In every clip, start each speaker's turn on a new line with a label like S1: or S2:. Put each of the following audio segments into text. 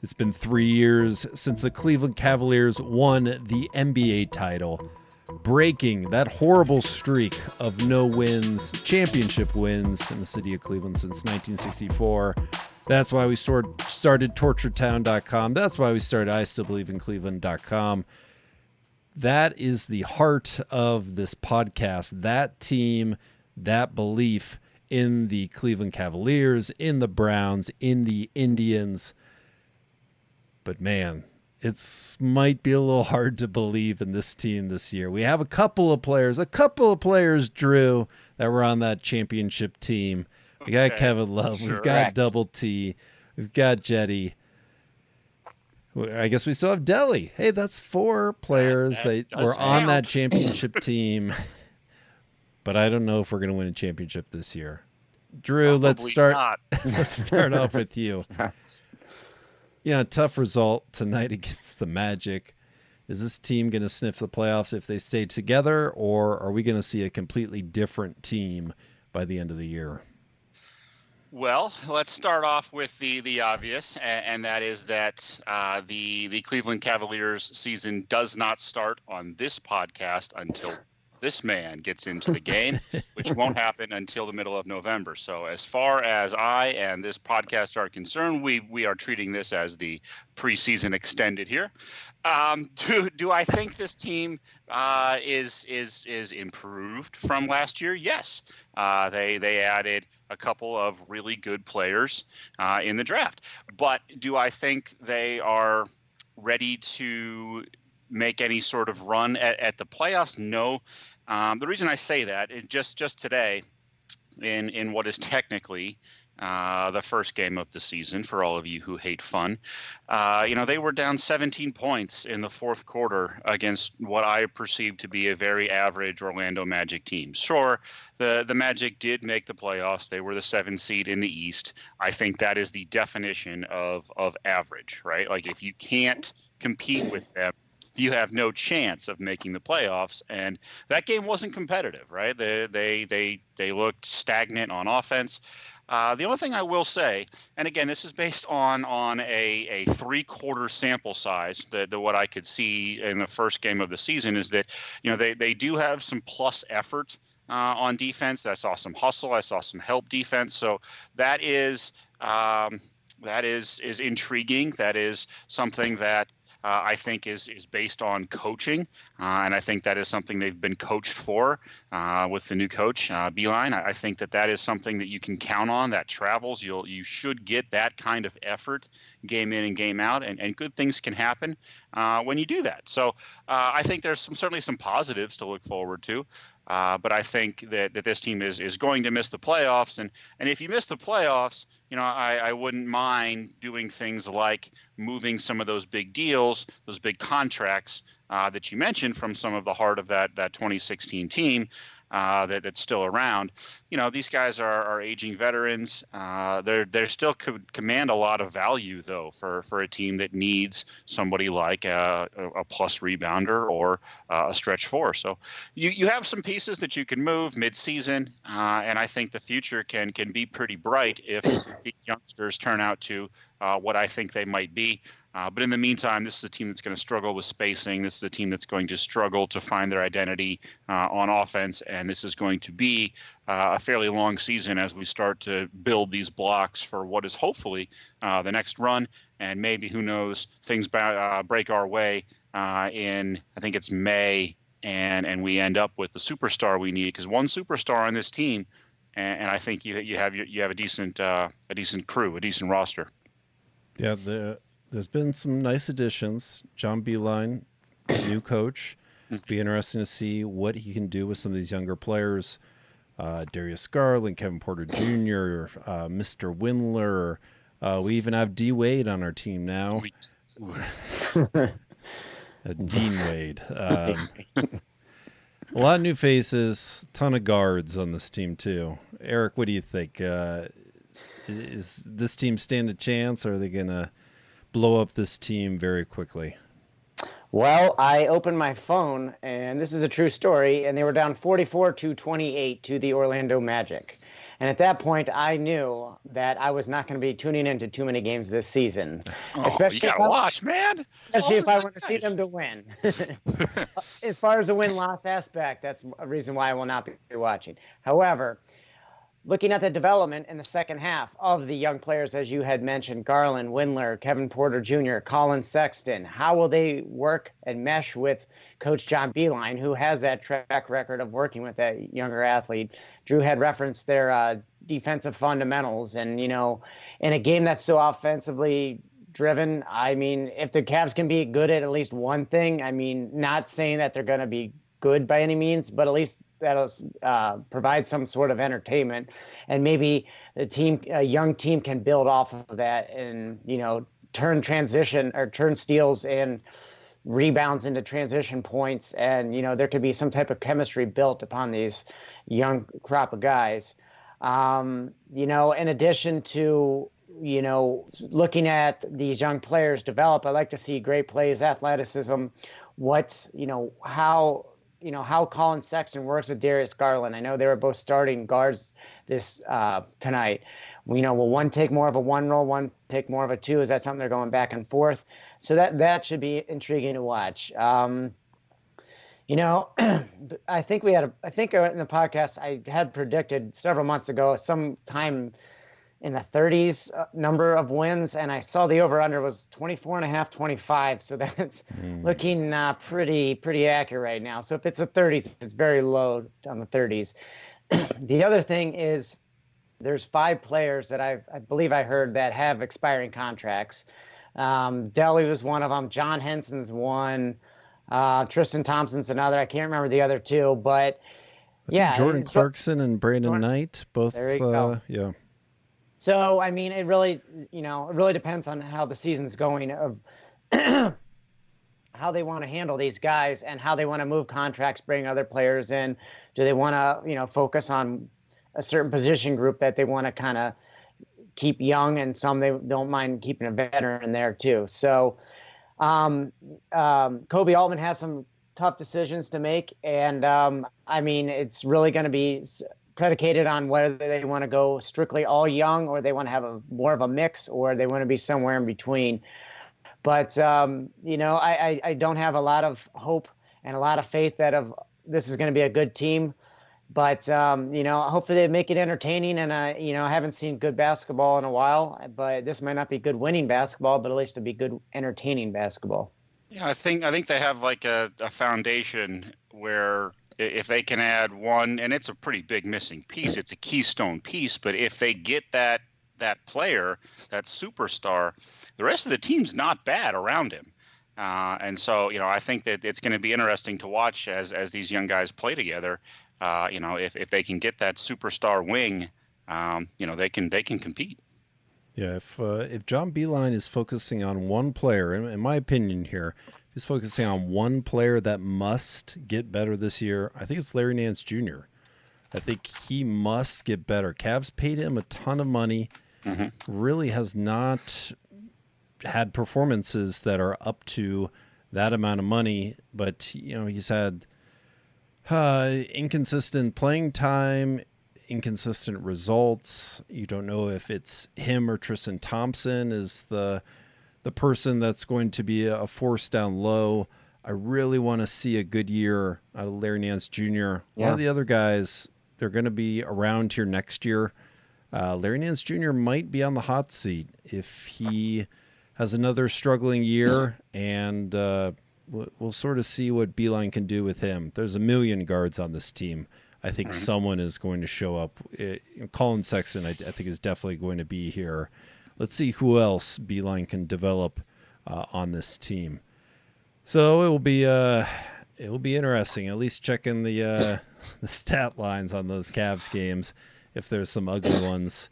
S1: It's been 3 years since the Cleveland Cavaliers won the NBA title, breaking that horrible streak of no wins, championship wins in the city of Cleveland since 1964. That's why we started TorturedTown.com. That's why we started IStillBelieveInCleveland.com. That is the heart of this podcast, that team, that belief in the Cleveland Cavaliers, in the Browns, in the Indians. But man, it might be a little hard to believe in this team this year. We have a couple of players, Drew, that were on that championship team. We got Kevin Love, we've got Double T, we've got Jetty. I guess we still have Delhi. Hey, that's 4 players that were on that championship team. But I don't know if we're going to win a championship this year. Drew, let's start off with you. Yeah, tough result tonight against the Magic. Is this team going to sniff the playoffs if they stay together, or are we going to see a completely different team by the end of the year?
S2: Well, let's start off with the obvious, and that is that the Cleveland Cavaliers season does not start on this podcast until this man gets into the game, which won't happen until the middle of November. So as far as I and this podcast are concerned, we are treating this as the preseason extended here. Do I think this team is improved from last year? Yes. They added a couple of really good players in the draft. But do I think they are ready to make any sort of run at the playoffs? No. The reason I say that, just today, in what is technically the first game of the season, for all of you who hate fun, they were down 17 points in the fourth quarter against what I perceive to be a very average Orlando Magic team. Sure, the Magic did make the playoffs. They were the 7th seed in the East. I think that is the definition of average, right? Like, if you can't compete with them, you have no chance of making the playoffs. And that game wasn't competitive, right? They looked stagnant on offense. The only thing I will say, and again, this is based on a 3-quarter sample size, that what I could see in the first game of the season, is that they do have some plus effort on defense. I saw some hustle. I saw some help defense. So that is intriguing. That is something that I think is based on coaching, and I think that is something they've been coached for with the new coach, Beeline. I think that is something that you can count on, that travels. You should get that kind of effort game in and game out, and good things can happen when you do that. So I think there's certainly some positives to look forward to. But I think that this team is going to miss the playoffs. And if you miss the playoffs, I wouldn't mind doing things like moving some of those big deals, those big contracts that you mentioned from some of the heart of that 2016 team that's still around. These guys are aging veterans. They're still could command a lot of value, though, for a team that needs somebody like a plus rebounder or a stretch 4. So you have some pieces that you can move mid-season, and I think the future can be pretty bright if these youngsters turn out to what I think they might be. But in the meantime, this is a team that's going to struggle with spacing. This is a team that's going to struggle to find their identity on offense. And this is going to be a fairly long season as we start to build these blocks for what is hopefully the next run. And maybe, who knows, things break our way in, I think it's May, and we end up with the superstar we need. Because one superstar on this team, and I think you have a decent crew, a decent roster.
S1: Yeah, there's been some nice additions. John Beeline, new coach. Be interesting to see what he can do with some of these younger players. Darius Garland, Kevin Porter Jr., Mr. Windler. We even have D. Wade on our team now. Dean Wade. A lot of new faces, ton of guards on this team too. Eric, what do you think? Is this team stand a chance, or are they going to blow up this team very quickly?
S3: Well, I opened my phone, and this is a true story, and they were down 44-28 to the Orlando Magic. And at that point, I knew that I was not going to be tuning into too many games this season.
S2: Oh, you gotta watch, man.
S3: Especially if I want to see them to win. As far as the win-loss aspect, that's a reason why I will not be watching. However, looking at the development in the second half of the young players, as you had mentioned, Garland, Windler, Kevin Porter Jr., Colin Sexton, how will they work and mesh with Coach John Beilein, who has that track record of working with that younger athlete? Drew had referenced their defensive fundamentals. And, in a game that's so offensively driven, I mean, if the Cavs can be good at least one thing, I mean, not saying that they're going to be good by any means, but at least that'll provide some sort of entertainment, and maybe a young team can build off of that and, turn steals and rebounds into transition points. And, there could be some type of chemistry built upon these young crop of guys. In addition to, looking at these young players develop, I like to see great plays, athleticism, how Colin Sexton works with Darius Garland. I know they were both starting guards this tonight. Will one take more of a one role, one take more of a two? Is that something they're going back and forth? So that should be intriguing to watch. I think in the podcast I had predicted several months ago sometime in the 30s number of wins, and I saw the over-under was 24.5, 25. So that's looking pretty accurate right now. So if it's the 30s, it's very low on the 30s. The other thing is there's 5 players that I believe I heard that have expiring contracts. Delly was one of them. John Henson's one. Tristan Thompson's another. I can't remember the other 2, but
S1: I think Jordan Clarkson and Brandon Knight both.
S3: There you go.
S1: Yeah.
S3: So, I mean, it really depends on how the season's going, of how they want to handle these guys and how they want to move contracts, bring other players in. Do they want to, focus on a certain position group that they want to kind of keep young, and some they don't mind keeping a veteran there too. So, Kobe Altman has some tough decisions to make. And, I mean, it's really going to be predicated on whether they want to go strictly all young, or they want to have more of a mix, or they want to be somewhere in between. But, I don't have a lot of hope and a lot of faith that this is going to be a good team. But, hopefully they make it entertaining. And, I haven't seen good basketball in a while, but this might not be good winning basketball, but at least it'll be good entertaining basketball.
S2: Yeah, I think they have like a foundation where if they can add one, and it's a pretty big missing piece, it's a keystone piece, but if they get that player, that superstar, the rest of the team's not bad around him. And so, I think that it's going to be interesting to watch as these young guys play together. If they can get that superstar wing, they can compete.
S1: Yeah, if John Beilein is focusing on one player, in my opinion here, he's focusing on one player that must get better this year, I think it's Larry Nance Jr. I think he must get better. Cavs paid him a ton of money, really has not had performances that are up to that amount of money, but he's had inconsistent playing time, inconsistent results. You don't know if it's him or Tristan Thompson is the person that's going to be a force down low. I really want to see a good year out of Larry Nance Jr. Yeah. A lot of the other guys, they're going to be around here next year. Larry Nance Jr. might be on the hot seat if he has another struggling year, and we'll sort of see what Beilein can do with him. There's a million guards on this team. I think someone is going to show up. Colin Sexton, I think, is definitely going to be here. Let's see who else Beilein can develop on this team. So it will be interesting. At least checking the stat lines on those Cavs games, if there's some ugly ones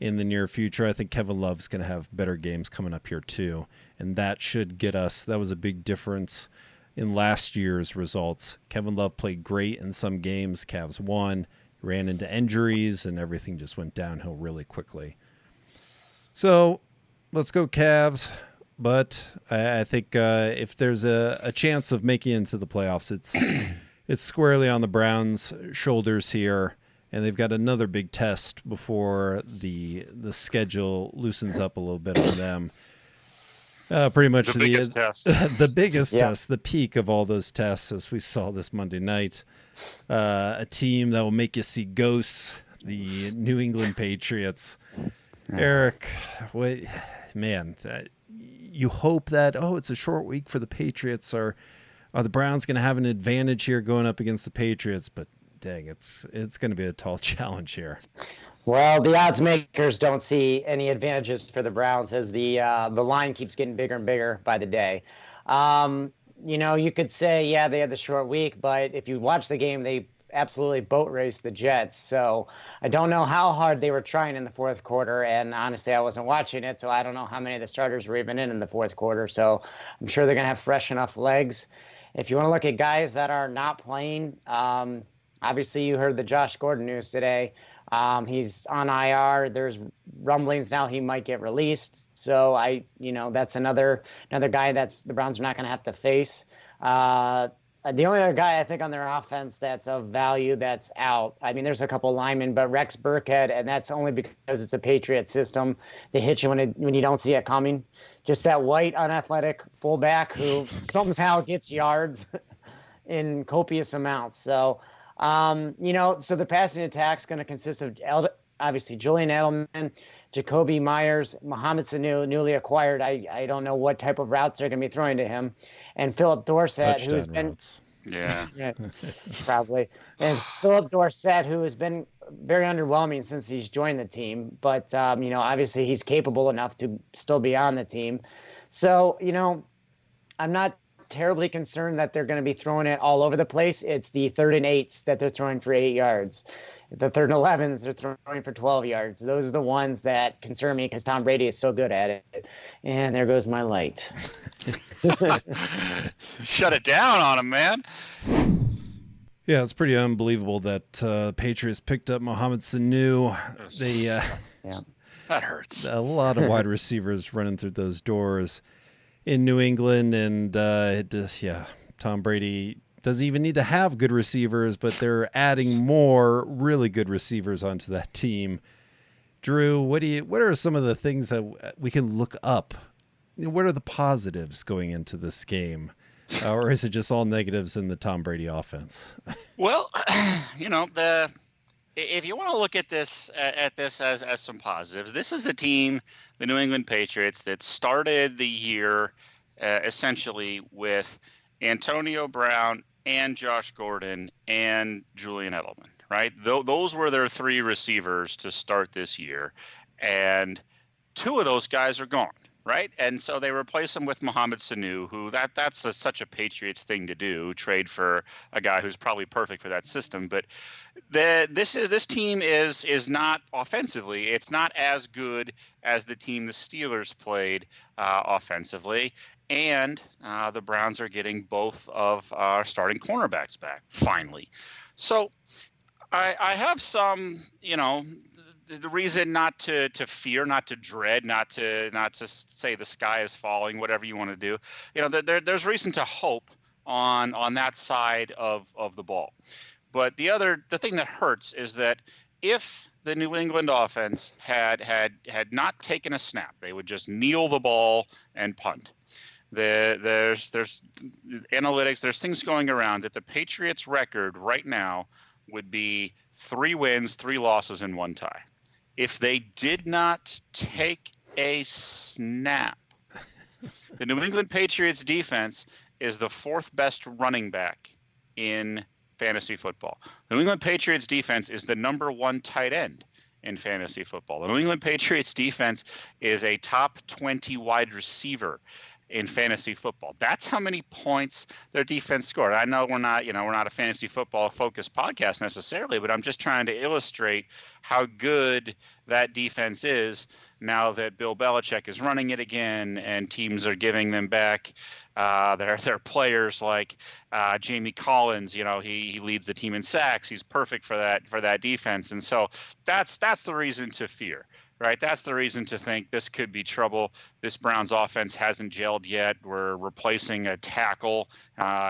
S1: in the near future. I think Kevin Love's going to have better games coming up here too, and that should get us. That was a big difference in last year's results. Kevin Love played great in some games. Cavs won, ran into injuries, and everything just went downhill really quickly. So let's go Cavs. But I think if there's a chance of making it into the playoffs, it's squarely on the Browns' shoulders here. and they've got another big test before the schedule loosens up a little bit on them. Pretty much
S2: the biggest test.
S1: The biggest test, the peak of all those tests, as we saw this Monday night. A team that will make you see ghosts, the New England Patriots. Eric, you hope that, it's a short week for the Patriots. Are the Browns going to have an advantage here going up against the Patriots? But dang, it's going to be a tall challenge here.
S3: Well, the odds makers don't see any advantages for the Browns as the line keeps getting bigger and bigger by the day. You could say, they had the short week, but if you watch the game, they absolutely boat raced the Jets. So I don't know how hard they were trying in the fourth quarter. And honestly, I wasn't watching it, so I don't know how many of the starters were even in the fourth quarter. So I'm sure they're going to have fresh enough legs. If you want to look at guys that are not playing, obviously you heard the Josh Gordon news today. He's on IR. There's rumblings now he might get released. So that's another guy that's the Browns are not going to have to face. The only other guy I think on their offense that's of value that's out. I mean, there's a couple linemen, but Rex Burkhead, and that's only because it's a Patriot system. They hit you when you don't see it coming. Just that white, unathletic fullback who somehow gets yards in copious amounts. So. So the passing attack is going to consist of obviously Julian Edelman, Jacoby Myers, Mohamed Sanu, newly acquired. I don't know what type of routes they're going to be throwing to him, and Philip Dorsett, who's been
S1: routes.
S2: Yeah,
S3: probably, and Philip Dorsett, who has been very underwhelming since he's joined the team, but obviously he's capable enough to still be on the team. So I'm not terribly concerned that they're going to be throwing it all over the place. It's the 3rd and 8s that they're throwing for 8 yards. The 3rd and 11s they're throwing for 12 yards. Those are the ones that concern me because Tom Brady is so good at it. And there goes my light.
S2: Shut it down on him, man.
S1: Yeah, it's pretty unbelievable that Patriots picked up Mohamed Sanu.
S2: That hurts.
S1: A lot of wide receivers running through those doors in New England, and Tom Brady doesn't even need to have good receivers, but they're adding more really good receivers onto that team. Drew, what are some of the things that we can look up? What are the positives going into this game? Or is it just all negatives in the Tom Brady offense?
S2: Well, if you want to look at this as some positives, this is a team, the New England Patriots, that started the year essentially with Antonio Brown and Josh Gordon and Julian Edelman, right? Those were their 3 receivers to start this year, and 2 of those guys are gone, right? And so they replace him with Mohamed Sanu, who that's such a Patriots thing to do, trade for a guy who's probably perfect for that system. But this team is not offensively. It's not as good as the team the Steelers played offensively. And the Browns are getting both of our starting cornerbacks back, finally. So I have some, the reason not to fear, not to dread, not to say the sky is falling, whatever you want to do. There's reason to hope on that side of the ball. But the thing that hurts is that if the New England offense had not taken a snap, they would just kneel the ball and punt. There's analytics, there's things going around that the Patriots record right now would be 3 wins, 3 losses, and 1 tie. If they did not take a snap, the New England Patriots defense is the 4th best running back in fantasy football. The New England Patriots defense is the number 1 tight end in fantasy football. The New England Patriots defense is a top 20 wide receiver in fantasy football. That's how many points their defense scored. I know we're not a fantasy football focused podcast necessarily, but I'm just trying to illustrate how good that defense is now that Bill Belichick is running it again and teams are giving them back their players like Jamie Collins. He leads the team in sacks. He's perfect for that defense. And so that's the reason to fear. right? That's the reason to think this could be trouble. This Browns offense hasn't gelled yet. We're replacing a tackle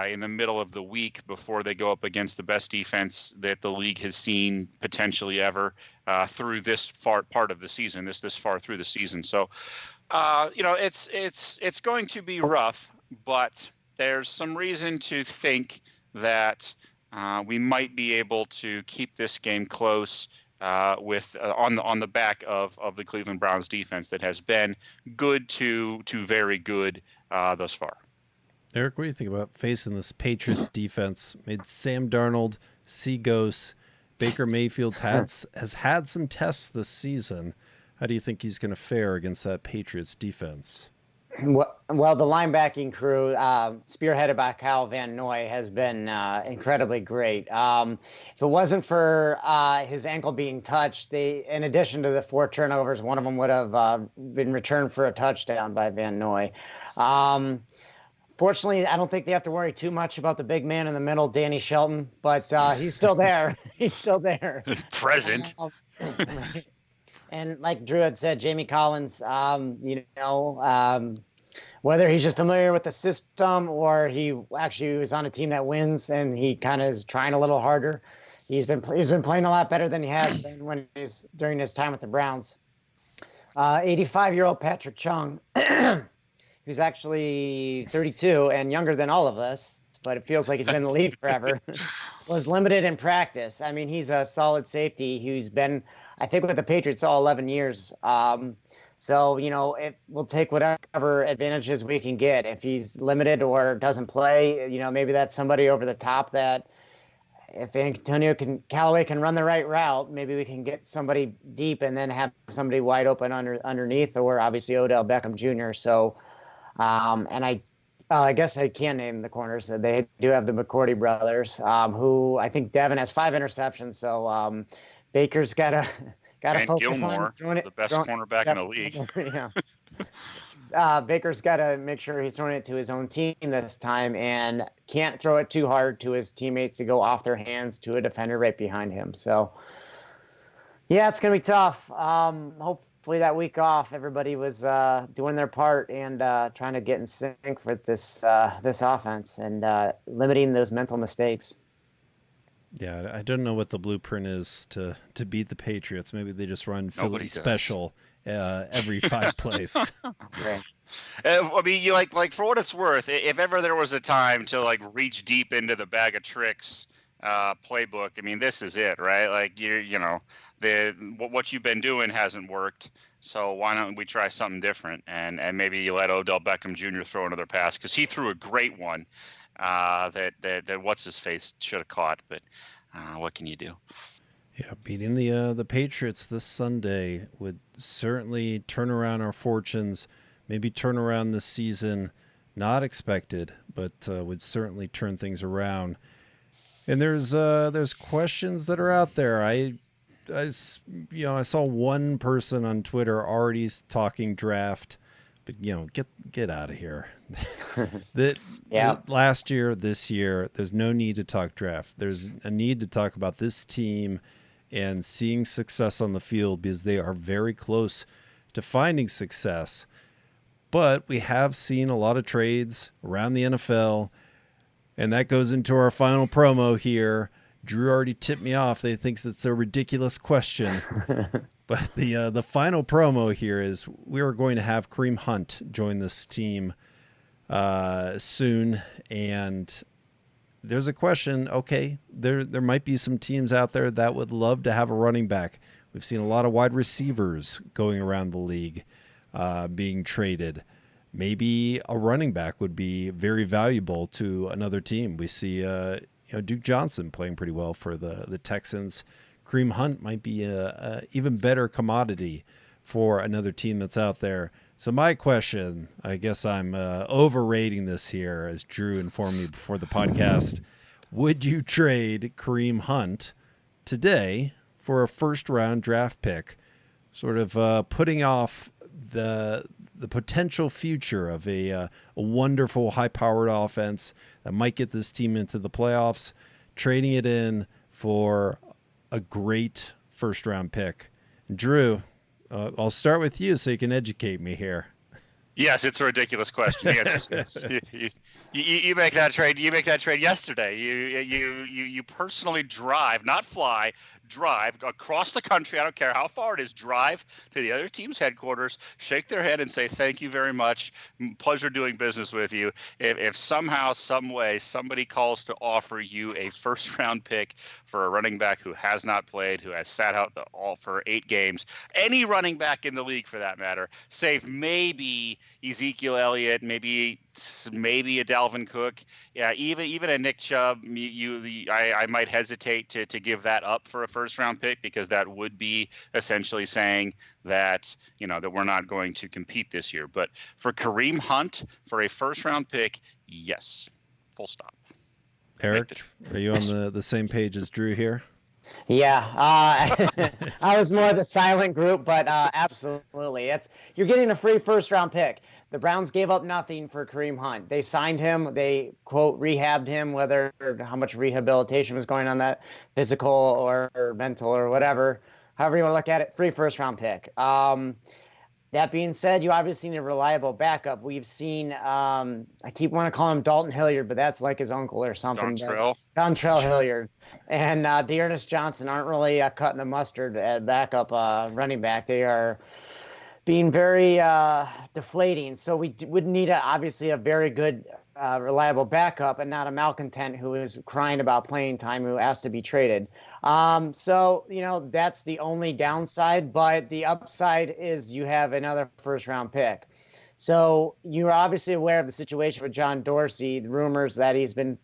S2: in the middle of the week before they go up against the best defense that the league has seen potentially ever through this far part of the season, this far through the season. So, it's going to be rough, but there's some reason to think that we might be able to keep this game close with on the back of the Cleveland Browns defense that has been good to very good thus far.
S1: Eric, what do you think about facing this Patriots defense? Made Sam Darnold see ghosts. Baker Mayfield has had some tests this season. How do you think he's going to fare against that Patriots defense?
S3: Well, the linebacking crew, spearheaded by Kyle Van Noy, has been incredibly great. If it wasn't for his ankle being touched, in addition to the 4 turnovers, one of them would have been returned for a touchdown by Van Noy. Fortunately, I don't think they have to worry too much about the big man in the middle, Danny Shelton, but he's still there. He's still there.
S2: Present.
S3: And like Drew had said, Jamie Collins, whether he's just familiar with the system or he actually was on a team that wins and he kind of is trying a little harder, he's been playing a lot better than he has been when he's during his time with the Browns. 85-year-old Patrick Chung, who's actually 32 and younger than all of us, but it feels like he's been in the league forever, was limited in practice. I mean, he's a solid safety who's been, I think, with the Patriots all 11 years. So, we'll take whatever advantages we can get. If he's limited or doesn't play, maybe that's somebody over the top that if Callaway can run the right route, maybe we can get somebody deep and then have somebody wide open underneath, or obviously Odell Beckham Jr. So, and I guess I can name the corners. They do have the McCourty brothers, who I think Devin has 5 interceptions. So Baker's got to focus
S2: Gilmore,
S3: on throwing it.
S2: The best cornerback in the league.
S3: Yeah. Baker's got to make sure he's throwing it to his own team this time and can't throw it too hard to his teammates to go off their hands to a defender right behind him. So, yeah, it's going to be tough. Hopefully that week off, everybody was doing their part and trying to get in sync with this offense and limiting those mental mistakes.
S1: Yeah, I don't know what the blueprint is to beat the Patriots. Maybe they just run Philly special every 5 plays.
S3: Right.
S2: I mean, you like for what it's worth, if ever there was a time to reach deep into the bag of tricks playbook, I mean, this is it, right? Like what you've been doing hasn't worked, so why don't we try something different? And maybe you let Odell Beckham Jr. throw another pass, because he threw a great one. That what's his face should have caught, but what can you do?
S1: Yeah, beating the Patriots this Sunday would certainly turn around our fortunes, maybe turn around this season. Not expected, but would certainly turn things around. And there's questions that are out there. I saw one person on Twitter already talking draft. But get out of here. Last year, this year, there's no need to talk draft. There's a need to talk about this team and seeing success on the field, because they are very close to finding success. But we have seen a lot of trades around the NFL, and that goes into our final promo here. Drew already tipped me off. They thinks it's a ridiculous question. But the final promo here is we are going to have Kareem Hunt join this team soon. And there's a question. Okay, there might be some teams out there that would love to have a running back. We've seen a lot of wide receivers going around the league being traded. Maybe a running back would be very valuable to another team. We see Duke Johnson playing pretty well for the Texans. Kareem Hunt might be a even better commodity for another team that's out there. So my question, I guess I'm overrating this here, as Drew informed me before the podcast. Would you trade Kareem Hunt today for a first-round draft pick, sort of putting off the potential future of a wonderful, high-powered offense that might get this team into the playoffs, trading it in for a great first-round pick? And Drew, I'll start with you so you can educate me here.
S2: Yes, it's a ridiculous question. The answer is yes. You make that trade. You make that trade yesterday. You personally drive, not fly, drive across the country. I don't care how far it is. Drive to the other team's headquarters, shake their hand, and say thank you very much. Pleasure doing business with you. If somehow, some way, somebody calls to offer you a first-round pick for a running back who has not played, who has sat out for 8 games, any running back in the league for that matter, save maybe Ezekiel Elliott, maybe a Dalvin Cook, yeah, even a Nick Chubb, I might hesitate to give that up for a first round pick, because that would be essentially saying that that we're not going to compete this year. But for Kareem Hunt, for a first round pick, yes, full stop.
S1: Eric, are you on the same page as Drew here?
S3: Yeah, I was more the silent group, but absolutely, you're getting a free first round pick. The Browns gave up nothing for Kareem Hunt. They signed him. They, quote, rehabbed him, how much rehabilitation was going on, that physical or mental or whatever, however you want to look at it, free first round pick. That being said, you obviously need a reliable backup. We've seen, I keep wanting to call him Dalton Hilliard, but that's like his uncle or something. Dontrell Hilliard and Dearness Johnson aren't really cutting the mustard at backup running back. They are being very deflating. So we would need obviously a very good, reliable backup, and not a malcontent who is crying about playing time, who asked to be traded. So, that's the only downside, but the upside is you have another first round pick. So you're obviously aware of the situation with John Dorsey, the rumors that he's been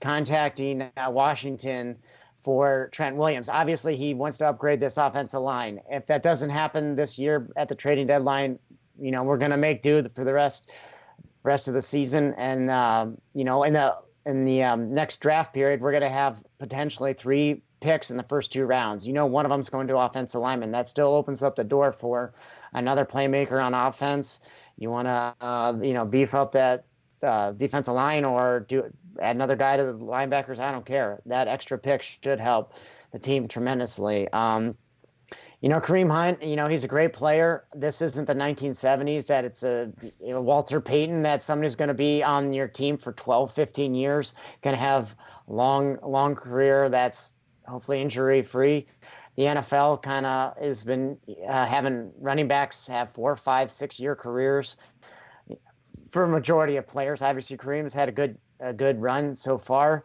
S3: contacting Washington for Trent Williams. Obviously, he wants to upgrade this offensive line. If that doesn't happen this year at the trading deadline, we're going to make do for the rest of the season. And, in the next draft period, we're going to have potentially 3 picks in the first 2 rounds. One of them is going to offensive lineman. That still opens up the door for another playmaker on offense. You want to, beef up that defensive line, or add another guy to the linebackers. I don't care. That extra pick should help the team tremendously. Kareem Hunt, he's a great player. This isn't the 1970s that it's a Walter Payton, that somebody's going to be on your team for 12, 15 years, going to have long career that's hopefully injury free. The NFL kind of has been having running backs have 4, 5, 6 year careers for a majority of players. Obviously, Kareem has had a good run so far.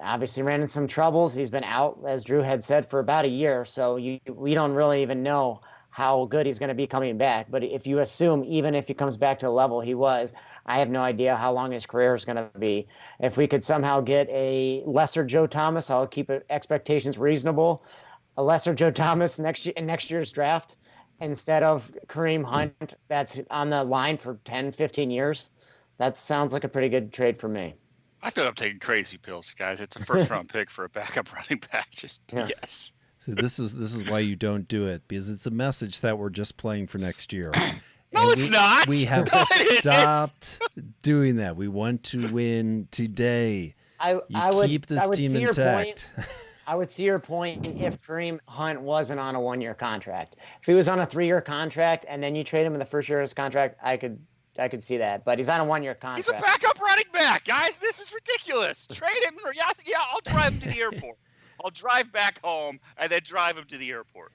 S3: Obviously ran into some troubles. He's been out, as Drew had said, for about a year. So we don't really even know how good he's going to be coming back. But if you assume, even if he comes back to the level he was, I have no idea how long his career is going to be. If we could somehow get a lesser Joe Thomas, I'll keep expectations reasonable. A lesser Joe Thomas in next year's draft, instead of Kareem Hunt, that's on the line for 10, 15 years. That sounds like a pretty good trade for me.
S2: I feel I'm taking crazy pills, guys. It's a first round pick for a backup running back. Yes.
S1: So this is why you don't do it, because it's a message that we're just playing for next year.
S2: No, it's not.
S1: We have stopped doing that. We want to win today. Keep this team intact.
S3: I would see your point if Kareem Hunt wasn't on a 1-year contract. If he was on a 3-year contract and then you trade him in the first year of his contract, I could see that. But he's on a 1-year contract.
S2: He's a backup running back, guys. This is ridiculous. Trade him. Yeah, I'll drive him to the airport. I'll drive back home and then drive him to the airport.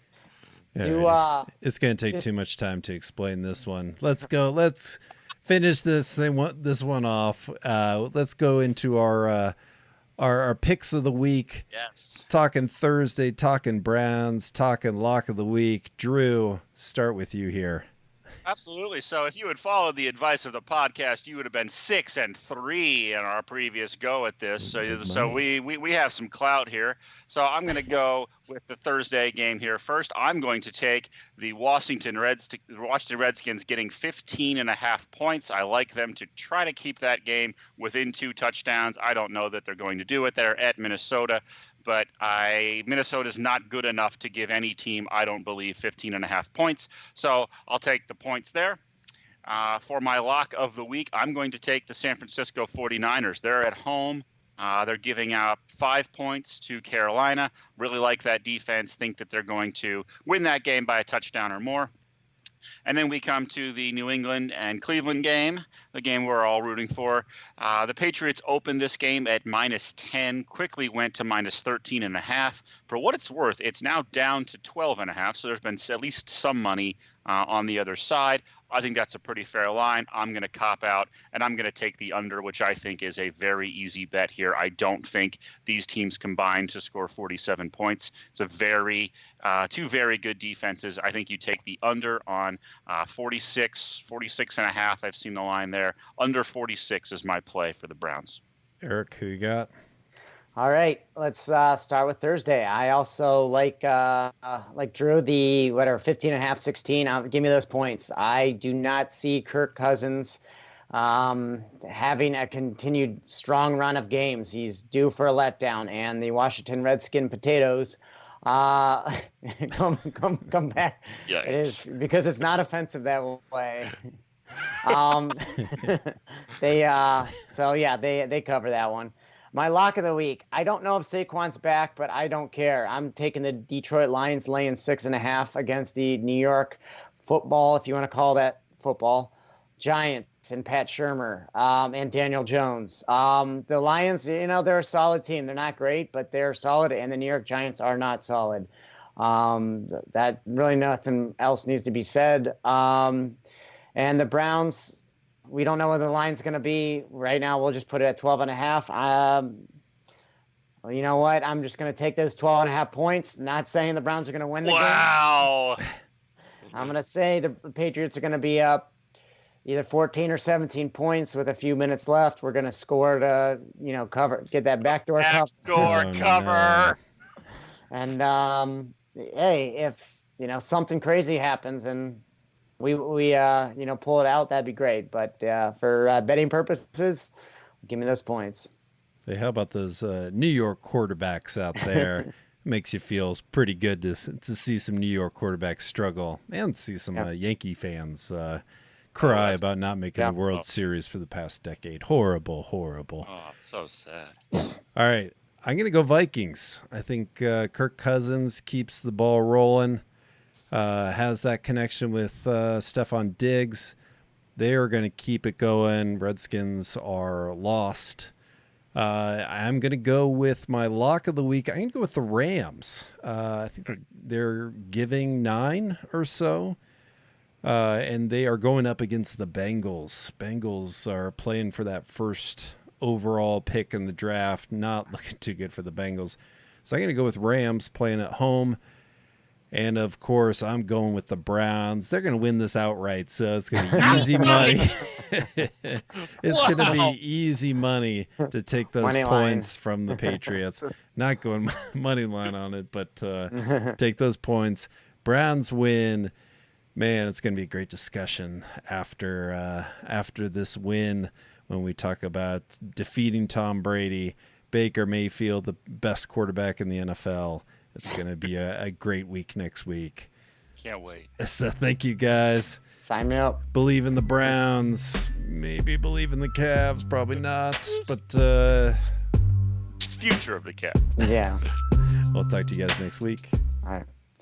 S1: It's going to take too much time to explain this one. Let's go. Let's finish this one off. Let's go into our picks of the week.
S2: Yes.
S1: Talking Thursday, talking Browns, talking lock of the week. Drew, start with you here.
S2: Absolutely. So if you had followed the advice of the podcast, you would have been 6-3 in our previous go at this. So we have some clout here. So I'm going to go with the Thursday game here. First, I'm going to take the Washington Redskins getting 15.5 points. I like them to try to keep that game within 2 touchdowns. I don't know that they're going to do it. They're at Minnesota. But Minnesota's not good enough to give any team, I don't believe, 15.5 points. So I'll take the points there. For my lock of the week, I'm going to take the San Francisco 49ers. They're at home. They're giving up 5 points to Carolina. Really like that defense. Think that they're going to win that game by a touchdown or more. And then we come to the New England and Cleveland game, the game we're all rooting for. The Patriots opened this game at -10, quickly went to -13.5. For what it's worth, it's now down to 12.5. So there's been at least some money on the other side. I think that's a pretty fair line. I'm going to cop out, and I'm going to take the under, which I think is a very easy bet here. I don't think these teams combine to score 47 points. It's a two very good defenses. I think you take the under on 46.5. I've seen the line there. Under 46 is my play for the Browns.
S1: Eric, who you got?
S3: All right, let's start with Thursday. I also like Drew, the 15.5, 16. Give me those points. I do not see Kirk Cousins having a continued strong run of games. He's due for a letdown, and the Washington Redskin potatoes come back.
S2: Yikes.
S3: It is because it's not offensive that way. They cover that one. My lock of the week. I don't know if Saquon's back, but I don't care. I'm taking the Detroit Lions laying 6.5 against the New York Football, if you want to call that football, Giants and Pat Shurmur and Daniel Jones. The Lions, they're a solid team. They're not great, but they're solid, and the New York Giants are not solid. That really nothing else needs to be said. And the Browns, we don't know where the line's going to be. Right now, we'll just put it at 12.5. Well, you know what? I'm just going to take those 12.5 points. Not saying the Browns are going to win the game.
S2: Wow.
S3: I'm going to say the Patriots are going to be up either 14 or 17 points with a few minutes left. We're going to score to, cover, get that backdoor cover.
S2: Backdoor cover.
S3: And, hey, if, something crazy happens and we pull it out, that'd be great. But for betting purposes, give me those points.
S1: Hey, how about those New York quarterbacks out there? Makes you feel pretty good to see some New York quarterbacks struggle and see some Yankee fans cry about not making the World Series for the past decade. Horrible.
S2: Oh, so sad.
S1: All right, I'm going to go Vikings. I think Kirk Cousins keeps the ball rolling. Has that connection with Stephon Diggs. They are going to keep it going. Redskins are lost. I'm going to go with my lock of the week. I'm going to go with the Rams. I think they're giving 9 or so. And they are going up against the Bengals. Bengals are playing for that first overall pick in the draft. Not looking too good for the Bengals. So I'm going to go with Rams playing at home. And, of course, I'm going with the Browns. They're going to win this outright, so it's going to be easy money. It's going to be easy money to take those
S3: money
S1: points
S3: line
S1: from the Patriots. Not going money line on it, but take those points. Browns win. Man, it's going to be a great discussion after this win when we talk about defeating Tom Brady, Baker Mayfield, the best quarterback in the NFL. It's going to be a great week next week.
S2: Can't wait.
S1: So thank you, guys.
S3: Sign me up.
S1: Believe in the Browns. Maybe believe in the Cavs. Probably not. But
S2: future of the Cavs.
S3: Yeah.
S1: We'll talk to you guys next week.
S3: All right.